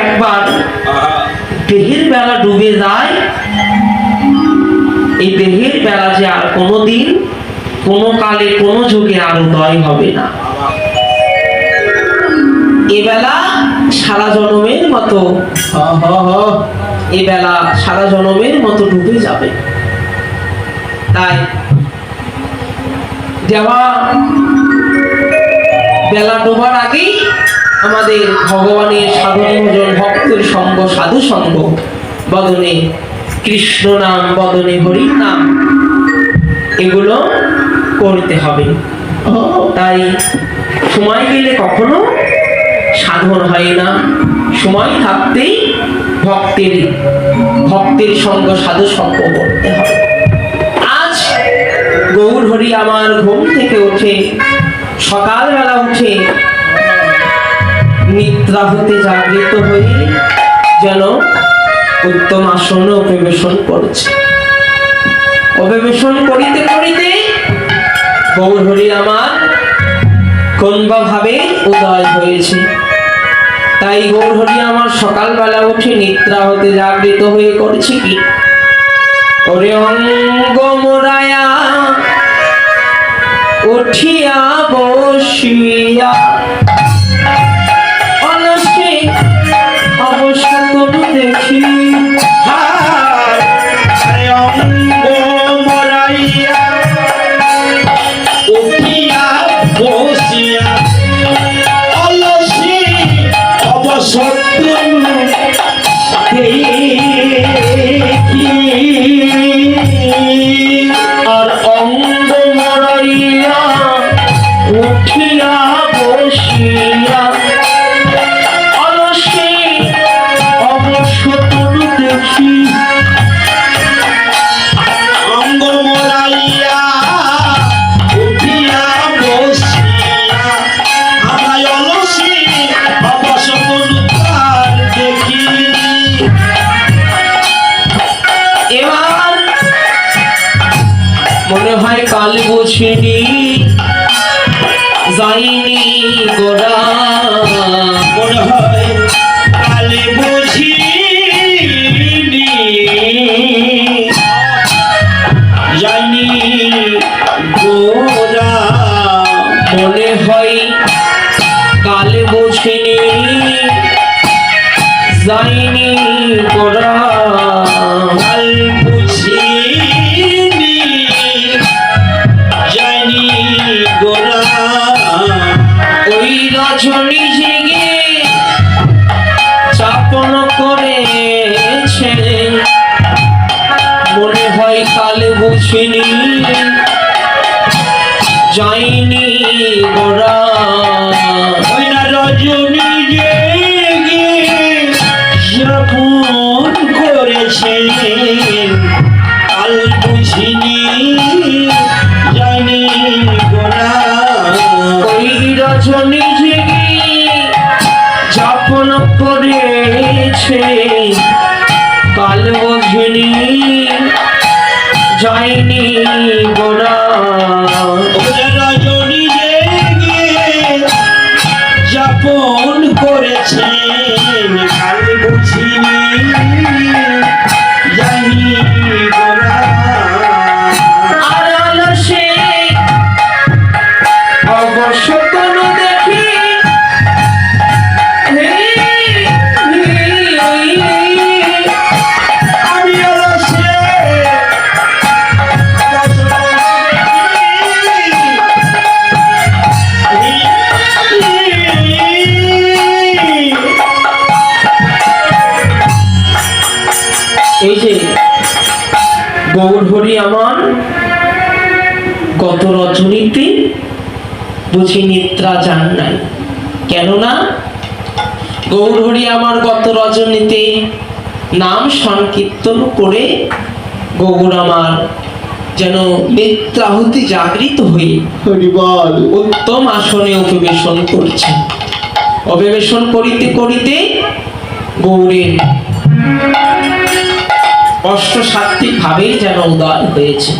একবার দেহের বেলা ডুবে যায়, এই দেহের বেলা যে আর কোনোদিন কোনো কালে কোনো যুগে আর উদয় হবে না। এ বেলা সারা জনমের মতো ডুবে যাবে। তাই দেওয়া বেলা ডোবার আগেই আমাদের ভগবানের সাধন ভজন, ভক্তের সঙ্গ, সাধু সঙ্গ, বদনে কৃষ্ণ নাম, বদনে হরি নাম, এগুলো করতে হবে। তাই সময় গেলে কখনো সাধন হয় না, সময় থাকতেই ভক্তের সঙ্গ, সাধু সঙ্গ করতে হবে। আজ গৌর হরি আমার ঘুম থেকে উঠে, সকালবেলা উঠে নিদ্রা হতে জাগৃত হয়ে যেন উত্তম আসন অভিবেশন করছে। অভিবেশন করিতে করিতে গৌর হরি আমার কোনবা ভাবে উদয় হয়েছে। তাই গৌর হরি আমার সকালবেলা উঠে নিদ্রা হতে জাগৃত হয়ে করছে কি, ওরে অঙ্গ মোরায়া উঠিয়া বসিয়া অলসে অবসর দেখি, অঙ্গ মোরাইয়া উঠিয়া বসিয়া অলসে অবসর দেখি, আর অঙ্গ মরাইয়া উঠিয়া বসিয়া অলসে অবসর দেখি, অঙ্গ মোরাইয়া উঠিয়া বসিয়া আমরা অলসি অবসর দেখি। এবার মনে হয় কাল বুঝিনি যাইনি গোরা, মনে হয় কালে বুঝিনি যাইনি গোরা, মনে হয় কাল বুঝিনি যাইনি গোরা, কাল বুঝিনি যাইনি গোরা, ওই রজনী জেগে চাপন করেছে, মনে হয় কাল বুঝিনি যাইনি গোরা, ওই না রজনী জেগে যাপন করেছেন, কাল বুঝিনি যাইনি গোরা, ওই রজনী জেগে যাপন করেছে, কাল বুঝিনি যাইনি গোরা, রজনী জেগে যাপন করেছেন, কাল বুঝিনি যাইনি গোরা, আর অলসে অবশ্য কোনো দেখি, আমি অলসে এই যে গৌর হরি আমার গত রজনীতে বুঝি নিদ্রা যান নাই, কেননা গৌর হরি আমার গত রজনীতে নাম সংকীর্তন করে গৌর আমার যেন নিদ্রা হতে জাগৃত হয়ে হরিবল উত্তম আসনে অভিবেশন করছেন। অভিবেশন করিতে করিতে গৌরের অষ্টসাত্ত্বিক ভাবেই যেন উদয় হয়েছে।